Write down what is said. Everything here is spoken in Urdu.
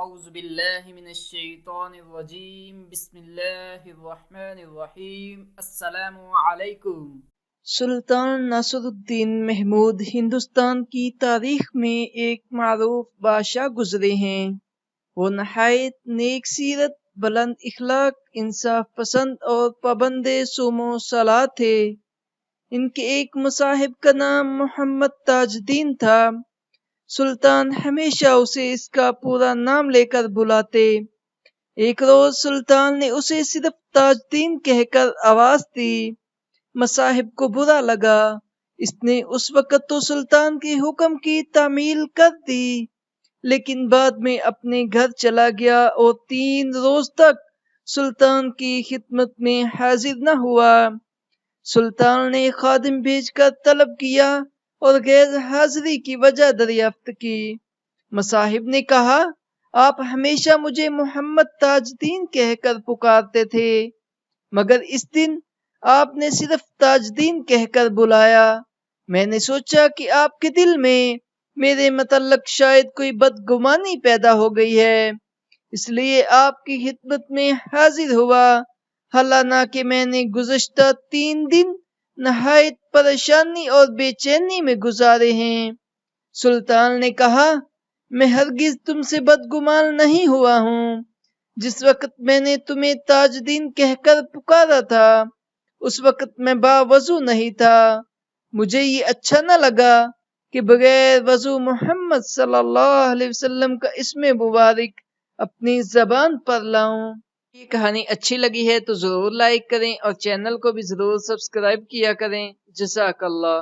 اعوذ باللہ من الشیطان الرجیم بسم اللہ الرحمن الرحیم السلام علیکم۔ سلطان ناصر الدین محمود ہندوستان کی تاریخ میں ایک معروف بادشاہ گزرے ہیں۔ وہ نہایت نیک سیرت، بلند اخلاق، انصاف پسند اور پابند صوم و صلاۃ تھے۔ ان کے ایک مصاحب کا نام محمد تاج الدین تھا۔ سلطان ہمیشہ اسے اس کا پورا نام لے کر بلاتے۔ ایک روز سلطان نے اسے صرف تاج الدین کہہ کر آواز دی۔ مصاحب کو برا لگا۔ اس نے اس وقت تو سلطان کے حکم کی تعمیل کر دی، لیکن بعد میں اپنے گھر چلا گیا اور 3 روز تک سلطان کی خدمت میں حاضر نہ ہوا۔ سلطان نے خادم بھیج کر طلب کیا اور غیر حاضری کی وجہ دریافت کی۔ مصاحب نے کہا، آپ ہمیشہ مجھے محمد تاج الدین کہہ کر پکارتے تھے، مگر اس دن آپ نے صرف تاج الدین کہہ کر بلایا۔ میں نے سوچا کہ آپ کے دل میں میرے متعلق شاید کوئی بدگمانی پیدا ہو گئی ہے، اس لیے آپ کی خدمت میں حاضر ہوا، حالانکہ میں نے گزشتہ 3 دن نہایت پریشانی اور بے چینی میں گزارے ہیں۔ سلطان نے کہا، میں ہرگز تم سے بدگمان نہیں ہوا ہوں۔ جس وقت میں نے تمہیں تاج الدین کہہ کر پکارا تھا، اس وقت میں باوضو نہیں تھا۔ مجھے یہ اچھا نہ لگا کہ بغیر وضو محمد صلی اللہ علیہ وسلم کا اسم مبارک اپنی زبان پر لاؤں۔ یہ کہانی اچھی لگی ہے تو ضرور لائک کریں اور چینل کو بھی ضرور سبسکرائب کیا کریں۔ جزاک اللہ۔